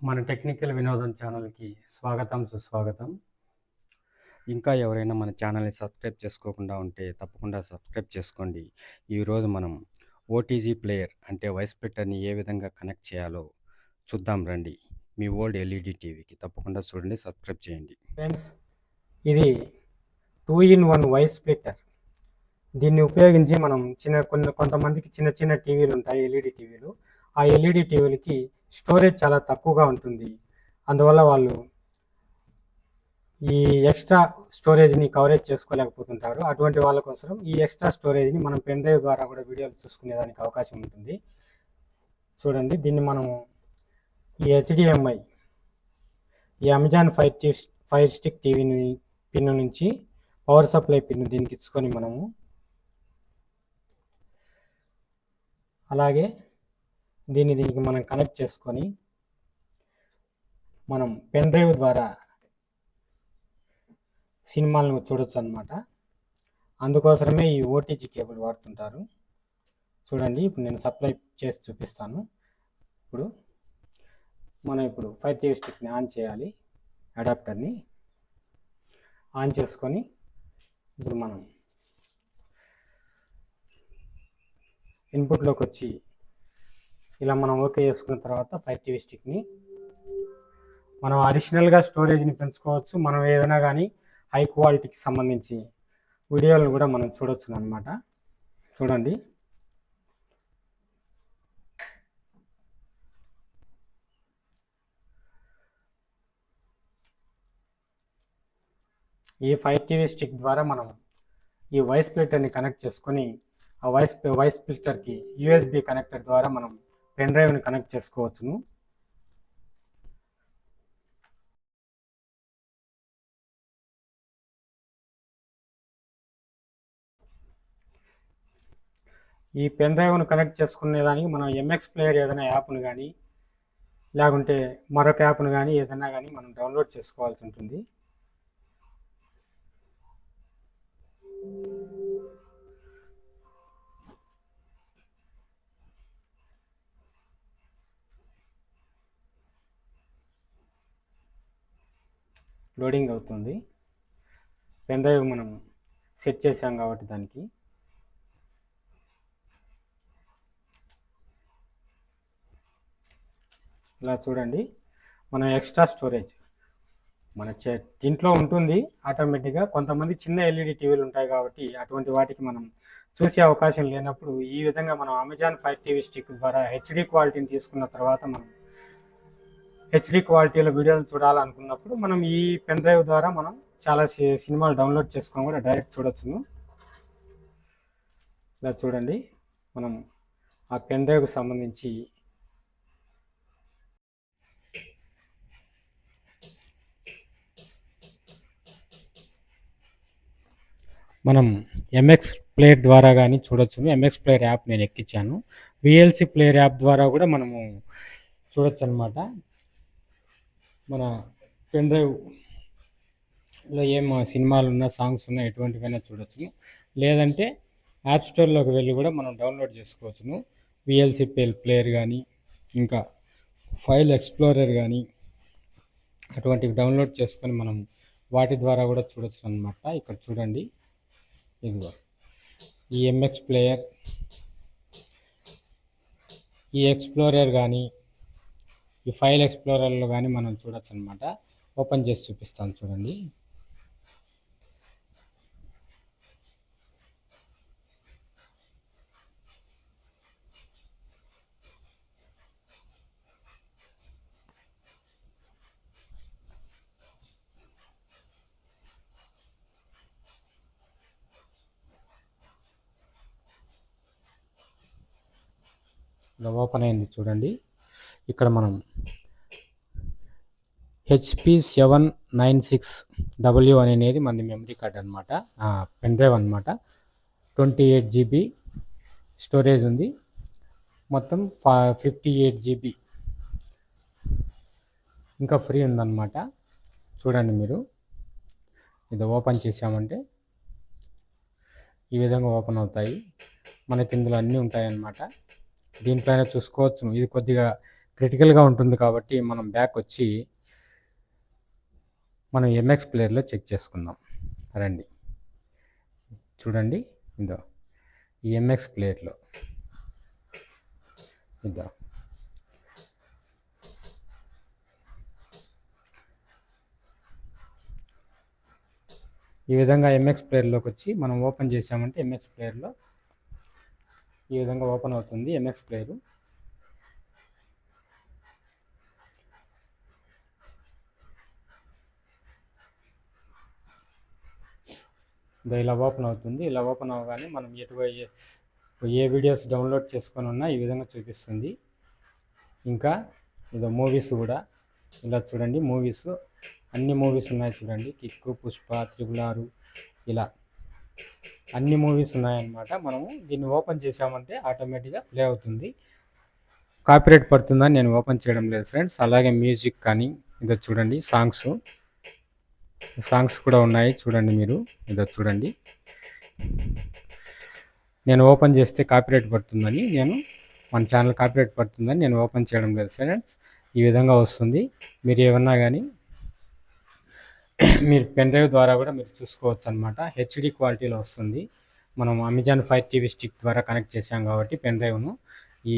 మన టెక్నికల్ వినోదం ఛానల్కి స్వాగతం సుస్వాగతం. ఇంకా ఎవరైనా మన ఛానల్ని సబ్స్క్రైబ్ చేసుకోకుండా ఉంటే తప్పకుండా సబ్స్క్రైబ్ చేసుకోండి. ఈరోజు మనం ఓటీజీ ప్లేయర్ అంటే వైస్ స్ప్లిట్టర్ని ఏ విధంగా కనెక్ట్ చేయాలో చూద్దాం రండి. మీ ఓల్డ్ ఎల్ఈడి టీవీకి తప్పకుండా చూడండి, సబ్స్క్రైబ్ చేయండి. ఫ్రెండ్స్, ఇది 2-in-1 వైస్ స్ప్లిట్టర్. దీన్ని ఉపయోగించి మనం కొంతమందికి చిన్న చిన్న టీవీలు ఉంటాయి, ఎల్ఈడి టీవీలు. ఆ ఎల్ఈడి టీవీలకి స్టోరేజ్ చాలా తక్కువగా ఉంటుంది. అందువల్ల వాళ్ళు ఈ ఎక్స్ట్రా స్టోరేజ్ని కవరేజ్ చేసుకోలేకపోతుంటారు. అటువంటి వాళ్ళ కోసం ఈ ఎక్స్ట్రా స్టోరేజ్ని మనం పెన్ డ్రైవ్ ద్వారా కూడా వీడియోలు చూసుకునేదానికి అవకాశం ఉంటుంది. చూడండి, దీన్ని మనము ఈ HDMI, ఈ అమెజాన్ ఫైర్ స్టిక్ టీవీని పిన్ నుంచి పవర్ సప్లై పిన్ దీనికి ఇచ్చుకొని మనము అలాగే దీనికి మనం కనెక్ట్ చేసుకొని మనం పెన్ డ్రైవ్ ద్వారా సినిమాలను చూడొచ్చు అన్నమాట. అందుకోసమే ఈ ఓటీజీ కేబుల్ వాడుతుంటారు. చూడండి, ఇప్పుడు నేను సప్లై చేసి చూపిస్తాను. ఇప్పుడు ఫైర్ టీవీ స్టిక్ని ఆన్ చేయాలి. అడాప్టర్ని ఆన్ చేసుకొని ఇప్పుడు మనం ఇన్పుట్లోకి వచ్చి ఇలా మనం ఓకే చేసుకున్న తర్వాత ఫైర్ టీవీ స్టిక్ని మనం అడిషనల్గా స్టోరేజ్ని పెంచుకోవచ్చు. మనం ఏదైనా కానీ హై క్వాలిటీకి సంబంధించి వీడియోలను కూడా మనం చూడొచ్చు అన్నమాట. చూడండి, ఈ ఫైర్ టీవీ స్టిక్ ద్వారా మనం ఈ వైస్ స్ప్లిట్టర్ని కనెక్ట్ చేసుకొని ఆ వైస్ స్ప్లిట్టర్కి USB కనెక్టర్ ద్వారా మనం పెన్ డ్రైవ్ని కనెక్ట్ చేసుకోవచ్చును. ఈ పెన్ డ్రైవ్ను కనెక్ట్ చేసుకునేదానికి మనం MX ప్లేయర్ ఏదైనా యాప్ను కానీ లేకుంటే మరొక యాప్ను కానీ ఏదైనా కానీ మనం డౌన్లోడ్ చేసుకోవాల్సి ఉంటుంది. లోడింగ్ అవుతుంది. పెన్ డ్రైవ్ మనం సెట్ చేసాం కాబట్టి దానికి ఇలా చూడండి, మనం ఎక్స్ట్రా స్టోరేజ్ మన దీంట్లో ఉంటుంది ఆటోమేటిక్గా. కొంతమంది చిన్న ఎల్ఈడి టీవీలు ఉంటాయి కాబట్టి అటువంటి వాటికి మనం చూసే అవకాశం లేనప్పుడు ఈ విధంగా మనం అమెజాన్ ఫైర్ టీవీ స్టిక్ ద్వారా HD క్వాలిటీని తీసుకున్న తర్వాత మనం HD క్వాలిటీలో వీడియోలు చూడాలనుకున్నప్పుడు మనం ఈ పెన్ డ్రైవ్ ద్వారా మనం చాలా సినిమాలు డౌన్లోడ్ చేసుకొని కూడా డైరెక్ట్ చూడొచ్చును. ఇలా చూడండి, మనం ఆ పెన్ డ్రైవ్కి సంబంధించి మనం MX ప్లేయర్ ద్వారా కానీ చూడొచ్చును. MX ప్లేయర్ యాప్ నేను ఎక్కించాను. VLC ప్లేయర్ యాప్ ద్వారా కూడా మనము చూడొచ్చు అనమాట. మన పెన్ డ్రైవ్లో ఏం సినిమాలు ఉన్నా, సాంగ్స్ ఉన్నా, ఎటువంటివైనా చూడొచ్చును. లేదంటే యాప్ స్టోర్లోకి వెళ్ళి కూడా మనం డౌన్లోడ్ చేసుకోవచ్చును. VLC ప్లేయర్ కానీ ఇంకా ఫైల్ ఎక్స్ప్లోరర్ కానీ అటువంటివి డౌన్లోడ్ చేసుకొని మనం వాటి ద్వారా కూడా చూడొచ్చు అనమాట. ఇక్కడ చూడండి, ఇదిగో ఈ MX ప్లేయర్, ఈ ఎక్స్ప్లోరర్ కానీ ఈ ఫైల్ ఎక్స్ప్లోరర్లో కానీ మనం చూడొచ్చు అనమాట. ఓపెన్ చేసి చూపిస్తాను చూడండి. ఇలా ఓపెన్ అయింది చూడండి. ఇక్కడ మనం HP796W అనేది మన మెమరీ కార్డ్ అనమాట, పెన్ డ్రైవ్ అనమాట. 28 GB స్టోరేజ్ ఉంది. మొత్తం 58 GB ఇంకా ఫ్రీ ఉందన్నమాట. చూడండి మీరు, ఇది ఓపెన్ చేసామంటే ఈ విధంగా ఓపెన్ అవుతాయి. మనకి ఇందులో అన్నీ ఉంటాయన్నమాట. దీంట్లోనే చూసుకోవచ్చు. ఇది కొద్దిగా క్రిటికల్గా ఉంటుంది కాబట్టి మనం బ్యాక్ వచ్చి మనం ఎంఎక్స్ ప్లేయర్లో చెక్ చేసుకుందాం రండి. చూడండి ఇదో ఈ ఎంఎక్స్ ప్లేయర్లో ఇదో ఈ విధంగా ఎంఎక్స్ ప్లేయర్లోకి వచ్చి మనం ఓపెన్ చేసామంటే ఎంఎక్స్ ప్లేయర్లో ఈ విధంగా ఓపెన్ అవుతుంది ఎంఎక్స్ ప్లేయరు. ఇలా ఓపెన్ అవుతుంది. ఇలా ఓపెన్ అవ్వగానే మనం ఏ వీడియోస్ డౌన్లోడ్ చేసుకొని ఉన్నా ఈ విధంగా చూపిస్తుంది. ఇంకా ఇదో మూవీస్ కూడా ఇలా చూడండి, మూవీస్ అన్ని మూవీస్ ఉన్నాయి చూడండి. కిక్, పుష్ప, 666 ఇలా అన్ని మూవీస్ ఉన్నాయన్నమాట. మనము దీన్ని ఓపెన్ చేసామంటే ఆటోమేటిక్గా ప్లే అవుతుంది. కాపీరైట్ పడుతుందని నేను ఓపెన్ చేయడం లేదు ఫ్రెండ్స్. అలాగే మ్యూజిక్ కానీ ఇదో చూడండి, సాంగ్స్ కూడా ఉన్నాయి చూడండి మీరు. ఇదో చూడండి, నేను ఓపెన్ చేస్తే కాపీరైట్ పడుతుందని మన ఛానల్ కాపీరైట్ పడుతుందని నేను ఓపెన్ చేయడం లేదు ఫ్రెండ్స్. ఈ విధంగా వస్తుంది. మీరు ఏమన్నా కానీ మీరు పెన్ డ్రైవ్ ద్వారా కూడా మీరు చూసుకోవచ్చు అనమాట. హెచ్డి క్వాలిటీలో వస్తుంది. మనం అమెజాన్ ఫైర్ టీవీ స్టిక్ ద్వారా కనెక్ట్ చేసాం కాబట్టి పెన్ డ్రైవ్ను ఈ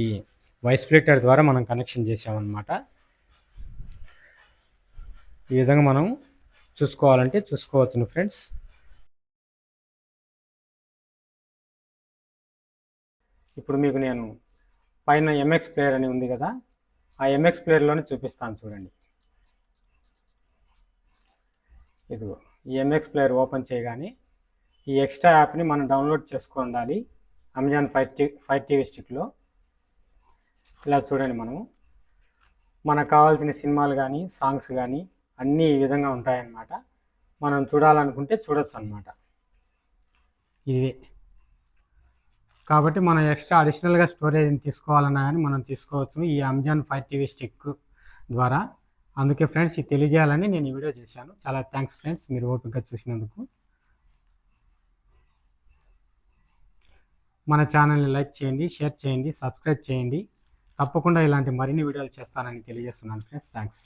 వాయిస్ స్ప్లిటర్ ద్వారా మనం కనెక్షన్ చేసామన్నమాట. ఈ విధంగా మనం చూసుకోవాలంటే చూసుకోవచ్చును ఫ్రెండ్స్. ఇప్పుడు మీకు నేను పైన ఎంఎక్స్ ప్లేయర్ అని ఉంది కదా, ఆ ఎంఎక్స్ ప్లేయర్లోనే చూపిస్తాను చూడండి. ఇదిగో ఈ ఎంఎక్స్ ప్లేయర్ ఓపెన్ చేయగానే ఈ ఎక్స్ట్రా యాప్ని మనం డౌన్లోడ్ చేసుకొని ఉండాలి అమెజాన్ ఫైర్ టీవీ స్టిక్లో. ఇలా చూడండి, మనకు కావాల్సిన సినిమాలు కానీ సాంగ్స్ కానీ అన్నీ ఈ విధంగా ఉంటాయన్నమాట. మనం చూడాలనుకుంటే చూడొచ్చు అన్నమాట. ఇదే కాబట్టి మనం ఎక్స్ట్రా అడిషనల్గా స్టోరేజ్ని తీసుకోవాలన్నా కానీ మనం తీసుకోవచ్చు ఈ అమెజాన్ ఫైర్ టీవీ స్టిక్ ద్వారా. అందుకే ఫ్రెండ్స్ ఇది తెలియజేయాలని నేను ఈ వీడియో చేశాను. చాలా థ్యాంక్స్ ఫ్రెండ్స్, మీరు ఓపికగా చూసినందుకు. మన ఛానల్ని లైక్ చేయండి, షేర్ చేయండి, సబ్స్క్రైబ్ చేయండి. తప్పకుండా ఇలాంటి మరిన్ని వీడియోలు చేస్తానని తెలియజేస్తున్నాను ఫ్రెండ్స్. థ్యాంక్స్.